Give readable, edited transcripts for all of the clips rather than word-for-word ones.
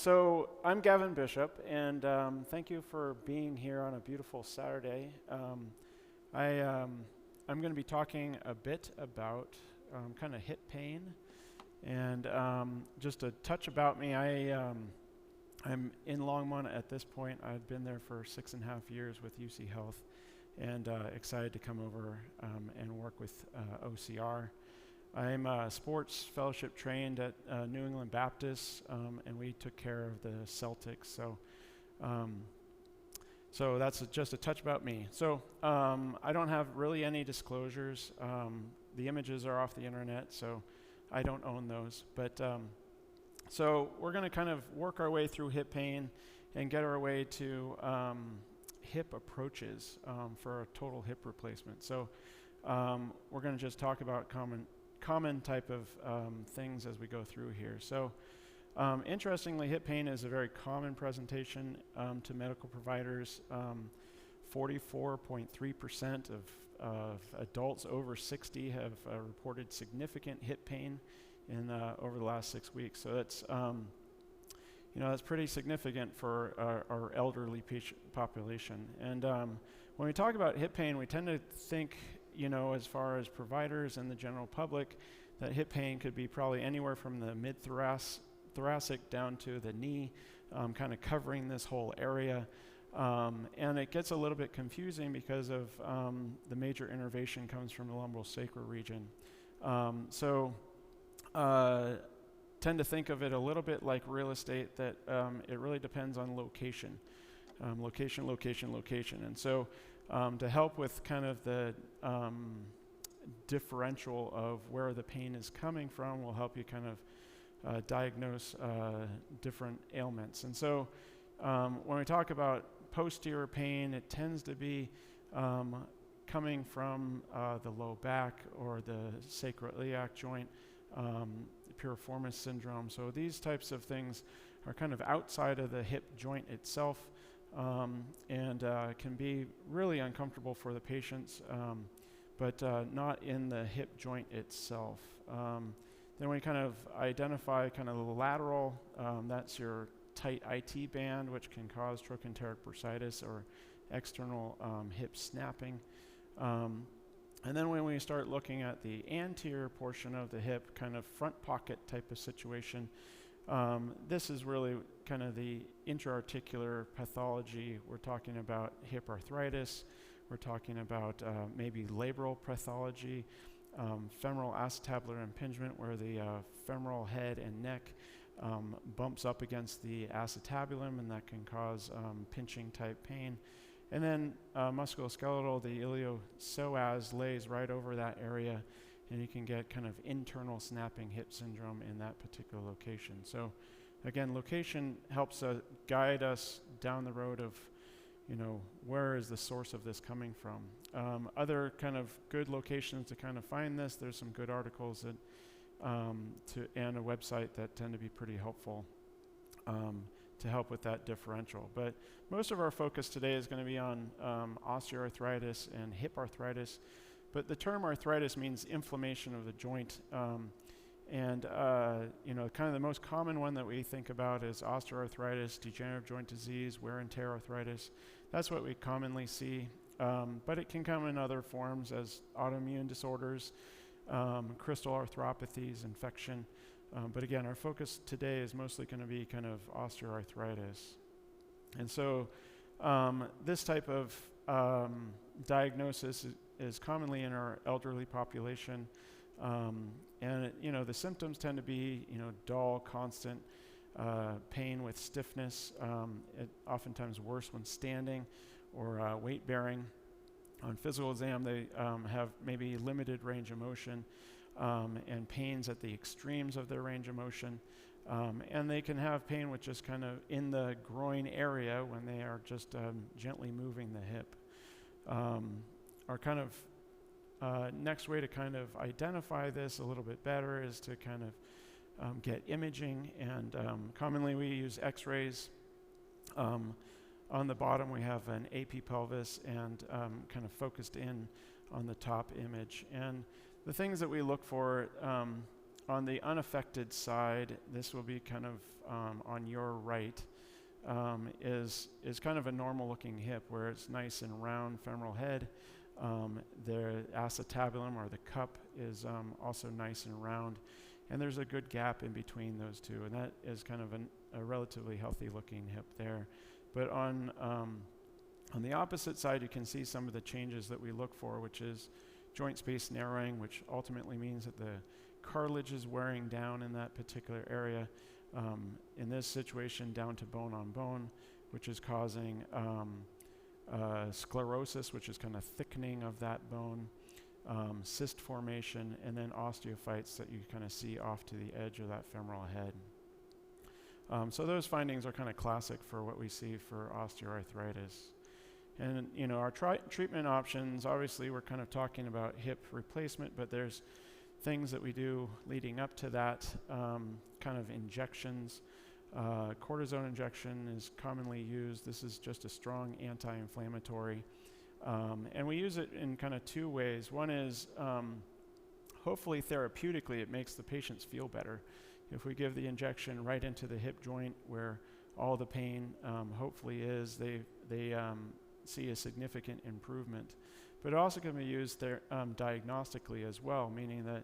So I'm Gavin Bishop, and thank you for being here on a beautiful Saturday. I'm going to be talking a bit about kind of hip pain, and just a touch about me. I'm in Longmont at this point. I've been there for 6.5 years with UC Health, and excited to come over and work with OCR. I'm sports fellowship trained at New England Baptist, and we took care of the Celtics. So that's just a touch about me. So I don't have really any disclosures. The images are off the internet, so I don't own those. But so we're going to kind of work our way through hip pain and get our way to hip approaches for a total hip replacement. So we're going to just talk about common type of things as we go through here. So interestingly, hip pain is a very common presentation to medical providers. 44.3% of adults over 60 have reported significant hip pain in over the last 6 weeks. So that's that's pretty significant for our elderly population. And when we talk about hip pain, we tend to think, as far as providers and the general public, that hip pain could be probably anywhere from the mid-thoracic down to the knee, kind of covering this whole area. And it gets a little bit confusing because of the major innervation comes from the lumbosacral region. Tend to think of it a little bit like real estate, that it really depends on location. Location. And so to help with kind of the differential of where the pain is coming from will help you kind of diagnose different ailments. And so when we talk about posterior pain, it tends to be coming from the low back or the sacroiliac joint, piriformis syndrome. So these types of things are kind of outside of the hip joint itself, and can be really uncomfortable for the patients, but not in the hip joint itself. Then we kind of identify kind of the lateral, that's your tight IT band, which can cause trochanteric bursitis or external hip snapping. And then when we start looking at the anterior portion of the hip, kind of front pocket type of situation, this is really kind of the intra-articular pathology. We're talking about hip arthritis. We're talking about maybe labral pathology, femoral acetabular impingement, where the femoral head and neck bumps up against the acetabulum, and that can cause pinching type pain. And then musculoskeletal, the iliopsoas lays right over that area, and you can get kind of internal snapping hip syndrome in that particular location. So again, location helps guide us down the road of, where is the source of this coming from. Other kind of good locations to kind of find this, there's some good articles that and a website that tend to be pretty helpful to help with that differential. But most of our focus today is going to be on osteoarthritis and hip arthritis. But the term arthritis means inflammation of the joint. Kind of the most common one that we think about is osteoarthritis, degenerative joint disease, wear and tear arthritis. That's what we commonly see. But it can come in other forms as autoimmune disorders, crystal arthropathies, infection. But again, our focus today is mostly going to be kind of osteoarthritis. And so this type of diagnosis is commonly in our elderly population. And the symptoms tend to be, dull, constant pain with stiffness, oftentimes worse when standing or weight bearing. On physical exam, they have maybe limited range of motion, and pains at the extremes of their range of motion. And they can have pain with just kind of in the groin area when they are just gently moving the hip. Our kind of next way to kind of identify this a little bit better is to kind of get imaging, and commonly we use x-rays. On the bottom we have an AP pelvis and kind of focused in on the top image. And the things that we look for on the unaffected side, this will be kind of on your right, is kind of a normal looking hip where it's nice and round femoral head. The acetabulum or the cup is also nice and round, and there's a good gap in between those two, and that is kind of a relatively healthy looking hip there. But on the opposite side, you can see some of the changes that we look for, which is joint space narrowing, which ultimately means that the cartilage is wearing down in that particular area. In this situation, down to bone on bone, which is causing sclerosis, which is kind of thickening of that bone, cyst formation, and then osteophytes that you kind of see off to the edge of that femoral head. So those findings are kind of classic for what we see for osteoarthritis. And our treatment options, obviously we're kind of talking about hip replacement, but there's things that we do leading up to that, kind of injections. Cortisone injection is commonly used. This is just a strong anti-inflammatory. And we use it in kind of two ways. One is hopefully therapeutically it makes the patients feel better. If we give the injection right into the hip joint where all the pain hopefully is, they see a significant improvement. But it also can be used there diagnostically as well, meaning that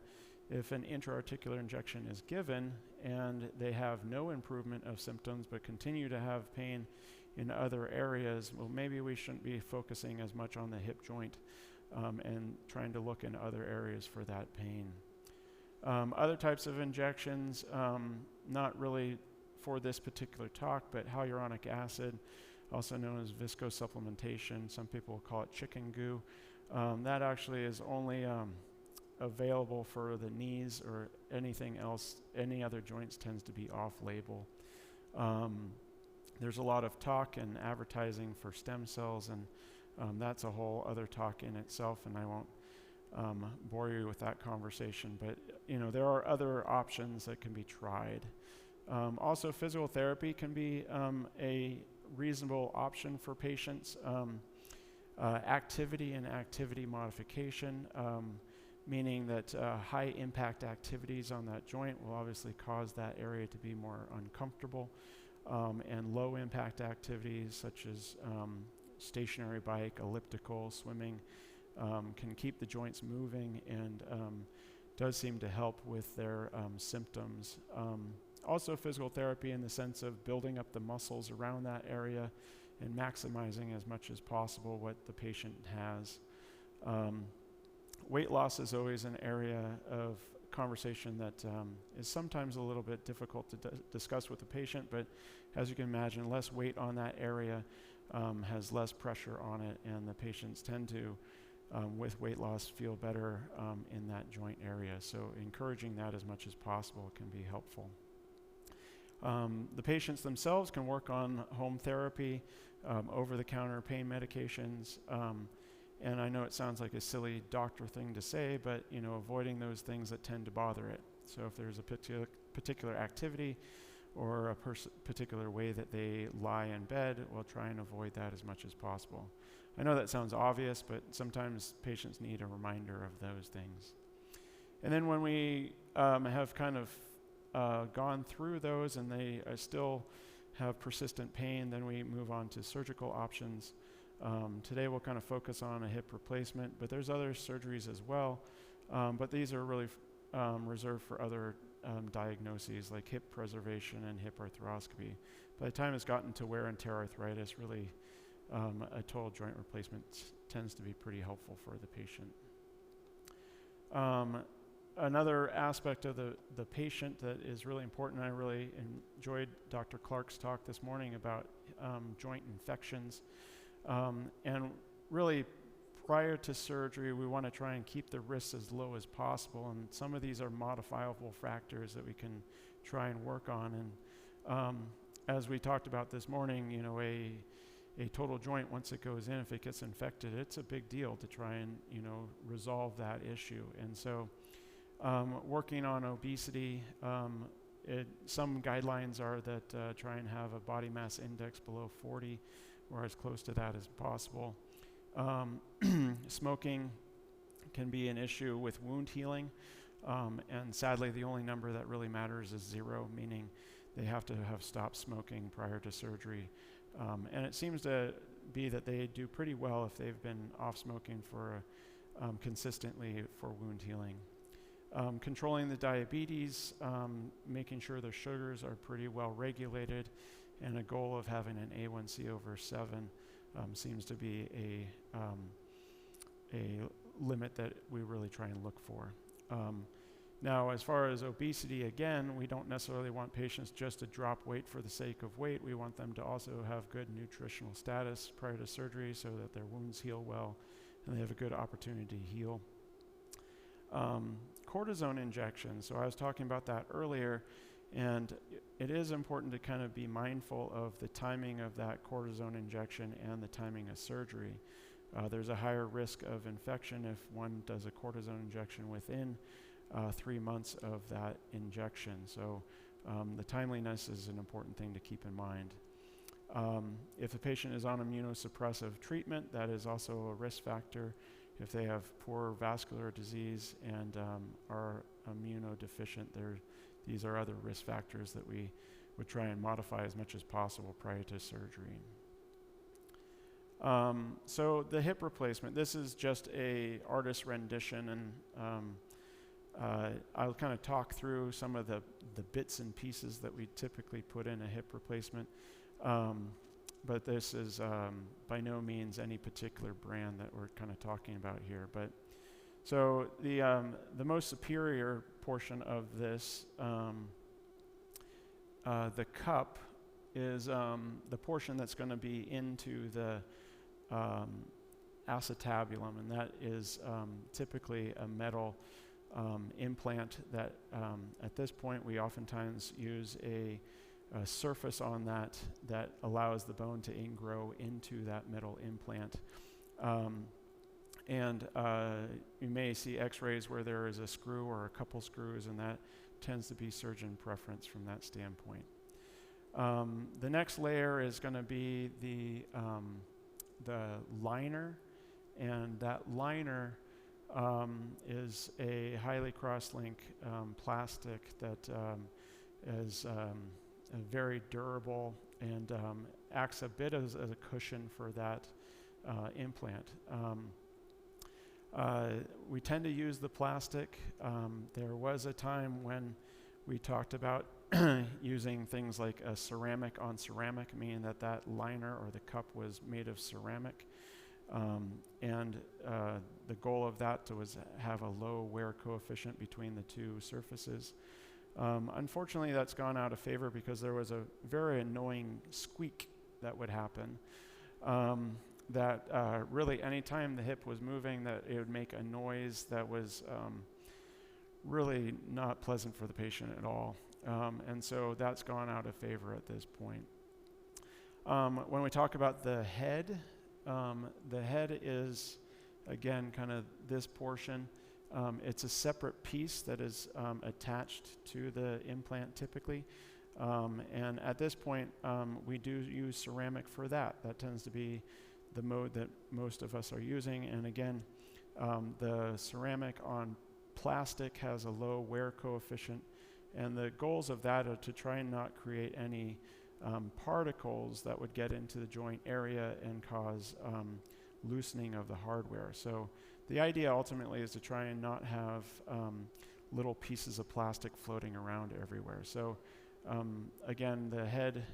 if an intra-articular injection is given and they have no improvement of symptoms but continue to have pain in other areas, well, maybe we shouldn't be focusing as much on the hip joint and trying to look in other areas for that pain. Other types of injections, not really for this particular talk, but hyaluronic acid, also known as viscosupplementation. Some people call it chicken goo. That actually is only available for the knees, or anything else, any other joints tends to be off-label. There's a lot of talk and advertising for stem cells, and that's a whole other talk in itself, and I won't bore you with that conversation, but there are other options that can be tried. Also, physical therapy can be a reasonable option for patients. Activity and activity modification, meaning that high impact activities on that joint will obviously cause that area to be more uncomfortable, and low impact activities such as stationary bike, elliptical, swimming, can keep the joints moving and does seem to help with their symptoms. Also physical therapy in the sense of building up the muscles around that area and maximizing as much as possible what the patient has. Weight loss is always an area of conversation that is sometimes a little bit difficult to discuss with the patient, but as you can imagine, less weight on that area has less pressure on it, and the patients tend to, with weight loss, feel better in that joint area. So encouraging that as much as possible can be helpful. The patients themselves can work on home therapy, over-the-counter pain medications, and I know it sounds like a silly doctor thing to say, but avoiding those things that tend to bother it. So if there's a particular activity or a particular way that they lie in bed, we'll try and avoid that as much as possible. I know that sounds obvious, but sometimes patients need a reminder of those things. And then when we have kind of gone through those and they still have persistent pain, then we move on to surgical options. Today we'll kind of focus on a hip replacement, but there's other surgeries as well, but these are really reserved for other diagnoses like hip preservation and hip arthroscopy. By the time it's gotten to wear and tear arthritis, really a total joint replacement tends to be pretty helpful for the patient. Another aspect of the patient that is really important, I really enjoyed Dr. Clark's talk this morning about joint infections. And really, prior to surgery, we want to try and keep the risks as low as possible, and some of these are modifiable factors that we can try and work on. And as we talked about this morning, a total joint, once it goes in, if it gets infected, it's a big deal to try and resolve that issue. And so working on obesity, some guidelines are that try and have a body mass index below 40 or as close to that as possible. Smoking can be an issue with wound healing. And sadly, the only number that really matters is 0, meaning they have to have stopped smoking prior to surgery. And it seems to be that they do pretty well if they've been off smoking for consistently for wound healing. Controlling the diabetes, making sure their sugars are pretty well regulated, and a goal of having an A1C over 7 seems to be a limit that we really try and look for. Now, as far as obesity, again, we don't necessarily want patients just to drop weight for the sake of weight. We want them to also have good nutritional status prior to surgery so that their wounds heal well and they have a good opportunity to heal. Cortisone injection. So I was talking about that earlier, and it is important to kind of be mindful of the timing of that cortisone injection and the timing of surgery. There's a higher risk of infection if one does a cortisone injection within 3 months of that injection. So the timeliness is an important thing to keep in mind. If the patient is on immunosuppressive treatment, that is also a risk factor. If they have poor vascular disease and are immunodeficient, these are other risk factors that we would try and modify as much as possible prior to surgery. So the hip replacement, this is just a artist rendition, and I'll kind of talk through some of the bits and pieces that we typically put in a hip replacement. But this is by no means any particular brand that we're kind of talking about here. But so the most superior portion of this, the cup, is the portion that's going to be into the acetabulum, and that is typically a metal implant that at this point we oftentimes use a surface on that allows the bone to ingrow into that metal implant. And you may see x-rays where there is a screw or a couple screws, and that tends to be surgeon preference from that standpoint. The next layer is going to be the liner, and that liner is a highly cross-link plastic that is very durable and acts a bit as a cushion for that implant. We tend to use the plastic. There was a time when we talked about using things like a ceramic on ceramic, meaning that liner or the cup was made of ceramic. And the goal of that was have a low wear coefficient between the two surfaces. Unfortunately, that's gone out of favor because there was a very annoying squeak that would happen. That really, anytime the hip was moving, that it would make a noise that was really not pleasant for the patient at all. And so that's gone out of favor at this point. When we talk about the head is, again, kind of this portion. It's a separate piece that is attached to the implant typically. And at this point, we do use ceramic for that. That tends to be the mode that most of us are using. And again, the ceramic on plastic has a low wear coefficient. And the goals of that are to try and not create any particles that would get into the joint area and cause loosening of the hardware. So the idea ultimately is to try and not have little pieces of plastic floating around everywhere. So again, the head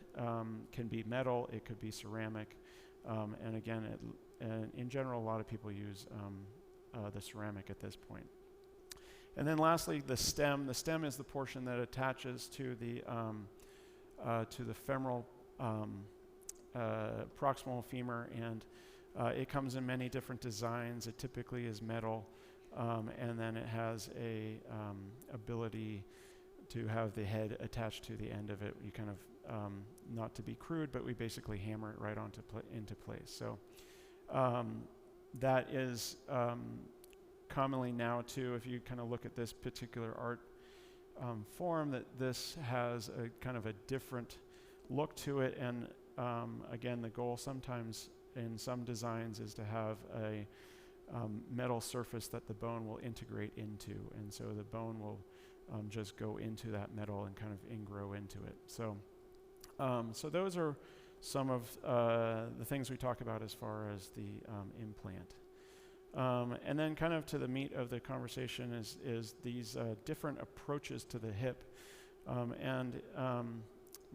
can be metal, it could be ceramic, and again, in general, a lot of people use the ceramic at this point. And then lastly, the stem. The stem is the portion that attaches to the femoral proximal femur, and it comes in many different designs. It typically is metal, and then it has a ability to have the head attached to the end of it. You kind of, not to be crude, but we basically hammer it right into place. So that is commonly now too, if you kind of look at this particular art form, that this has a kind of a different look to it. And again, the goal sometimes in some designs is to have metal surface that the bone will integrate into, and so the bone will just go into that metal and kind of ingrow into it. So, so those are some of the things we talk about as far as the implant. And then kind of to the meat of the conversation is these different approaches to the hip.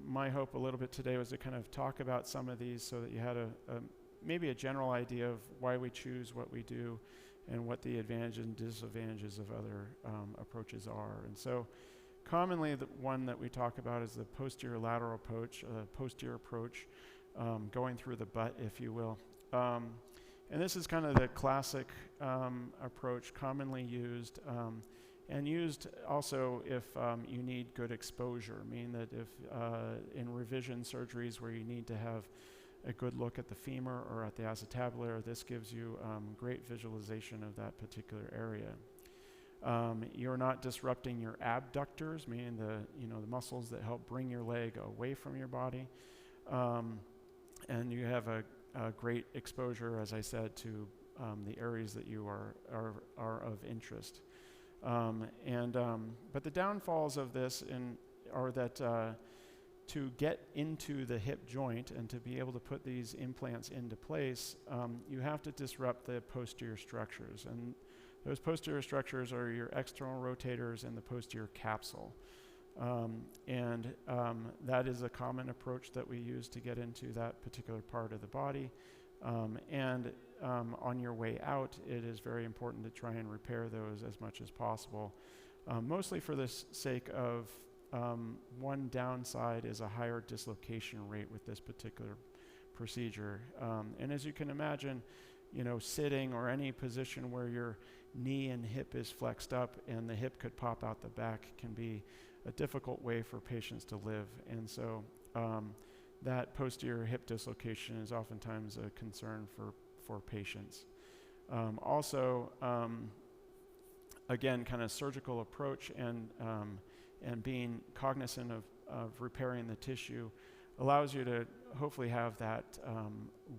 My hope a little bit today was to kind of talk about some of these so that you had maybe a general idea of why we choose what we do and what the advantages and disadvantages of other approaches are. And so commonly the one that we talk about is the posterior lateral approach, posterior approach, going through the butt, if you will. And this is kind of the classic approach commonly used, and used also if you need good exposure, meaning that if in revision surgeries where you need to have a good look at the femur or at the acetabular, this gives you great visualization of that particular area. You're not disrupting your abductors, meaning the muscles that help bring your leg away from your body, and you have a great exposure, as I said, to the areas that you are of interest. But the downfalls of this are that to get into the hip joint and to be able to put these implants into place, you have to disrupt the posterior structures. And those posterior structures are your external rotators and the posterior capsule. That is a common approach that we use to get into that particular part of the body. On your way out, it is very important to try and repair those as much as possible, mostly for the sake of one downside is a higher dislocation rate with this particular procedure. And as you can imagine, sitting or any position where your knee and hip is flexed up and the hip could pop out the back can be a difficult way for patients to live. And so that posterior hip dislocation is oftentimes a concern for patients. Again, kind of surgical approach and being cognizant of repairing the tissue allows you to hopefully have that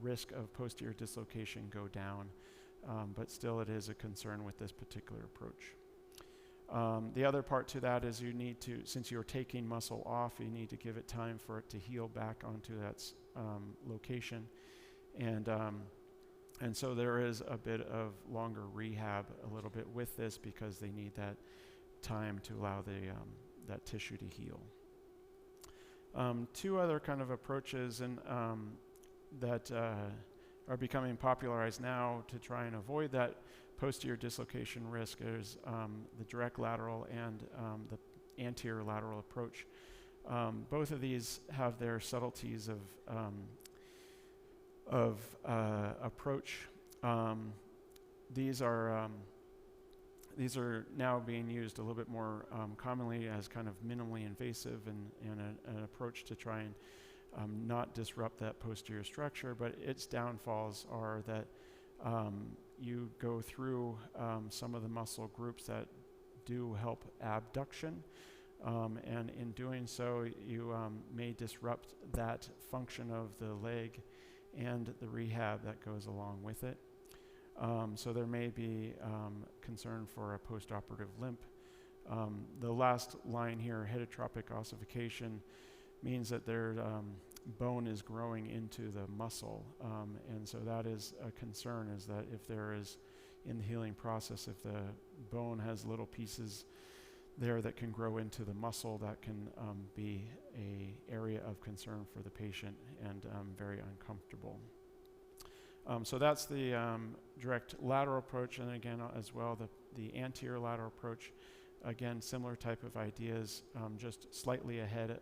risk of posterior dislocation go down, but still it is a concern with this particular approach. The other part to that is you need to, since you're taking muscle off, you need to give it time for it to heal back onto that location. And so there is a bit of longer rehab a little bit with this because they need that time to allow that tissue to heal. Two other kind of approaches that are becoming popularized now to try and avoid that posterior dislocation risk is the direct lateral and the anterior lateral approach. Both of these have their subtleties of approach. These are now being used a little bit more commonly as kind of minimally invasive and an approach to try and not disrupt that posterior structure, but its downfalls are that you go through some of the muscle groups that do help abduction, and in doing so you may disrupt that function of the leg and the rehab that goes along with it. So there may be concern for a postoperative limp. The last line here, heterotropic ossification, means that their bone is growing into the muscle. And so that is a concern, is that if there is, in the healing process, if the bone has little pieces there that can grow into the muscle, that can be an area of concern for the patient and very uncomfortable. So that's the direct lateral approach, and again as well the anterior lateral approach. Again, similar type of ideas, just slightly ahead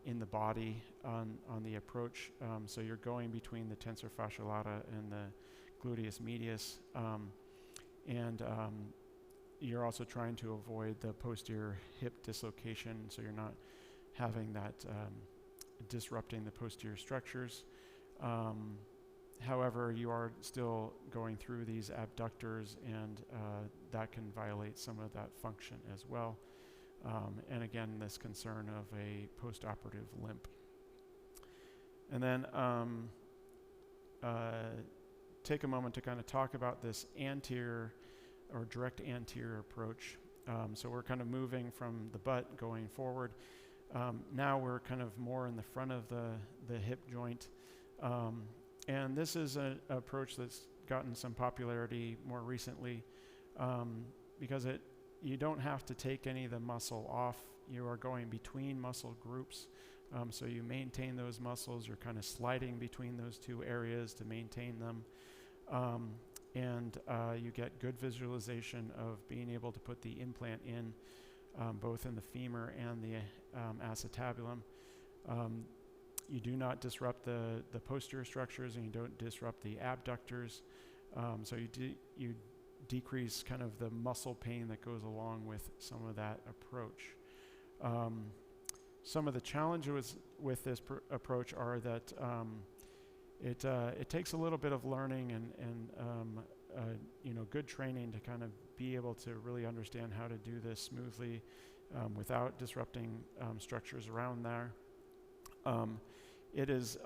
in the body on the approach. So you're going between the tensor fasciae lata and the gluteus medius, and you're also trying to avoid the posterior hip dislocation, so you're not having that disrupting the posterior structures. However, you are still going through these abductors, and that can violate some of that function as well. And again, this concern of a postoperative limp. And then take a moment to kind of talk about this anterior or direct anterior approach. So we're kind of moving from the butt going forward. Now we're kind of more in the front of the hip joint. And this is an approach that's gotten some popularity more recently because you don't have to take any of the muscle off. You are going between muscle groups. So you maintain those muscles. You're kind of sliding between those two areas to maintain them. And you get good visualization of being able to put the implant in both in the femur and the acetabulum. You do not disrupt the posterior structures, and you don't disrupt the abductors. So you decrease kind of the muscle pain that goes along with some of that approach. Some of the challenges with this approach are that it takes a little bit of learning and good training to kind of be able to really understand how to do this smoothly without disrupting structures around there. It is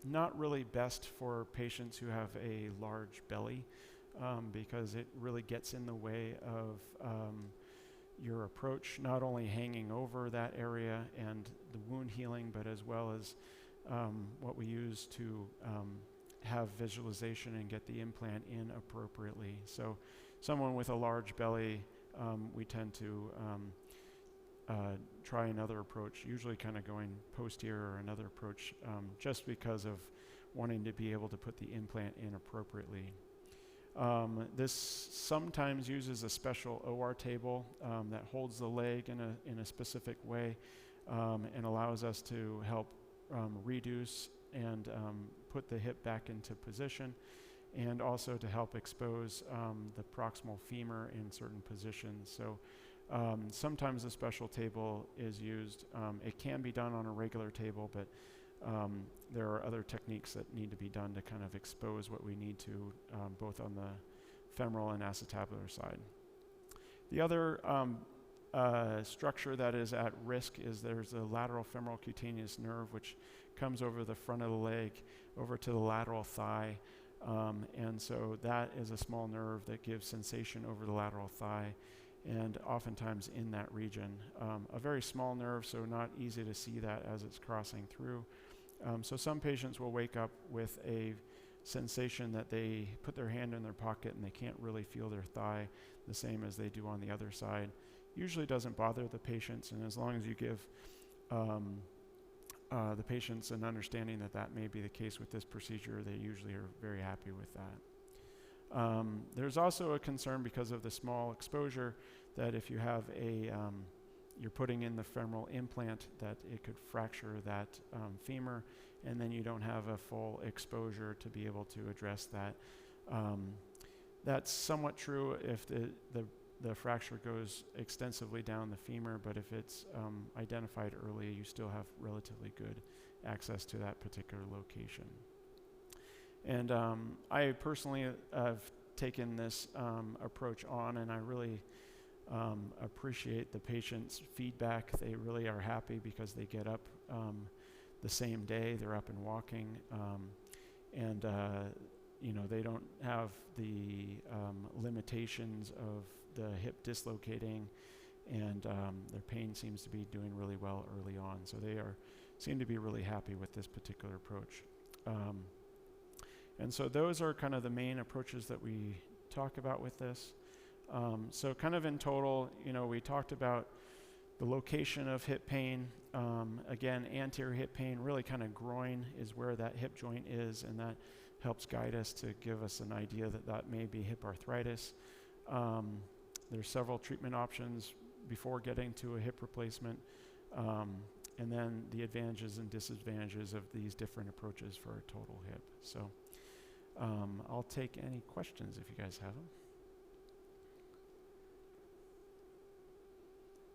not really best for patients who have a large belly because it really gets in the way of your approach, not only hanging over that area and the wound healing, but as well as what we use to have visualization and get the implant in appropriately. So someone with a large belly, we tend to try another approach, usually kind of going posterior or another approach, just because of wanting to be able to put the implant in appropriately. This sometimes uses a special OR table that holds the leg in a specific way and allows us to help reduce and put the hip back into position, and also to help expose the proximal femur in certain positions. So sometimes a special table is used. It can be done on a regular table, but there are other techniques that need to be done to kind of expose what we need to, both on the femoral and acetabular side. The other structure that is at risk is there's a lateral femoral cutaneous nerve, which comes over the front of the leg, over to the lateral thigh. And so that is a small nerve that gives sensation over the lateral thigh, and oftentimes in that region. A very small nerve, so not easy to see that as it's crossing through. So some patients will wake up with a sensation that they put their hand in their pocket and they can't really feel their thigh the same as they do on the other side. Usually doesn't bother the patients, and as long as you give the patients an understanding that that may be the case with this procedure, they usually are very happy with that. There's also a concern because of the small exposure that if you have you're putting in the femoral implant, that it could fracture that femur, and then you don't have a full exposure to be able to address that. That's somewhat true if the fracture goes extensively down the femur, but if it's identified early, you still have relatively good access to that particular location. And I personally have taken this approach on, and I really appreciate the patient's feedback. They really are happy because they get up the same day, they're up and walking, and they don't have the limitations of the hip dislocating, and their pain seems to be doing really well early on. So they seem to be really happy with this particular approach. And so those are kind of the main approaches that we talk about with this. So kind of in total, we talked about the location of hip pain. Again, anterior hip pain, really kind of groin is where that hip joint is, and that helps guide us to give us an idea that that may be hip arthritis. There's several treatment options before getting to a hip replacement, and then the advantages and disadvantages of these different approaches for a total hip. So I'll take any questions if you guys have them.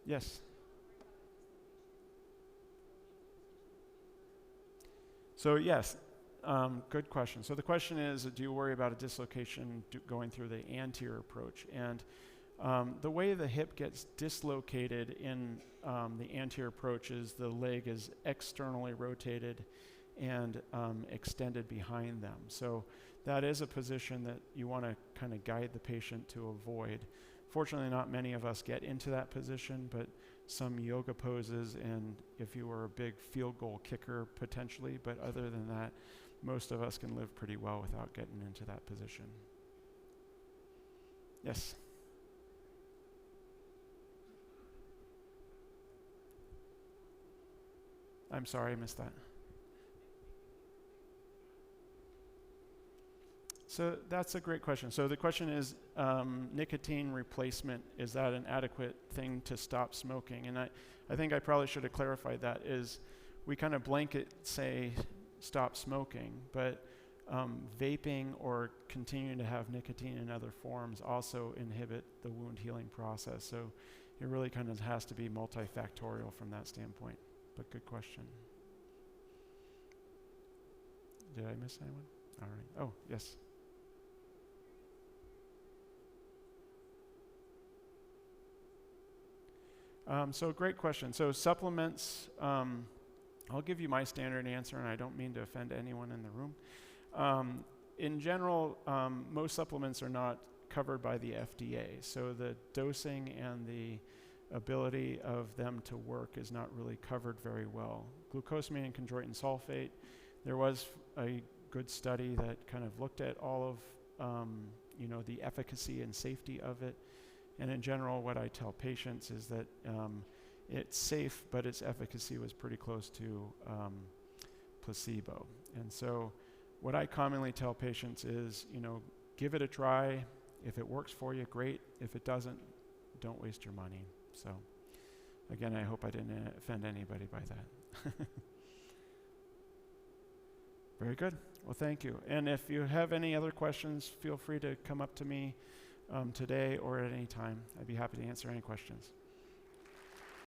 Yes. So yes, good question. So the question is, do you worry about a dislocation going through the anterior approach? And the way the hip gets dislocated in the anterior approach is the leg is externally rotated, and extended behind them. So that is a position that you want to kind of guide the patient to avoid. Fortunately, not many of us get into that position, but some yoga poses, and if you were a big field goal kicker, potentially, but other than that, most of us can live pretty well without getting into that position. Yes? I'm sorry, I missed that. So that's a great question. So the question is, nicotine replacement, is that an adequate thing to stop smoking? And I think I probably should have clarified that, is we kind of blanket say stop smoking, but vaping or continuing to have nicotine in other forms also inhibit the wound healing process. So it really kind of has to be multifactorial from that standpoint. But good question. Did I miss anyone? All right. Oh, yes. So great question. So supplements, I'll give you my standard answer, and I don't mean to offend anyone in the room. In general, most supplements are not covered by the FDA, so the dosing and the ability of them to work is not really covered very well. Glucosamine and chondroitin sulfate, there was a good study that kind of looked at all of the efficacy and safety of it. And in general, what I tell patients is that it's safe, but its efficacy was pretty close to placebo. And so what I commonly tell patients is, give it a try. If it works for you, great. If it doesn't, don't waste your money. So again, I hope I didn't offend anybody by that. Very good. Well, thank you. And if you have any other questions, feel free to come up to me today or at any time. I'd be happy to answer any questions.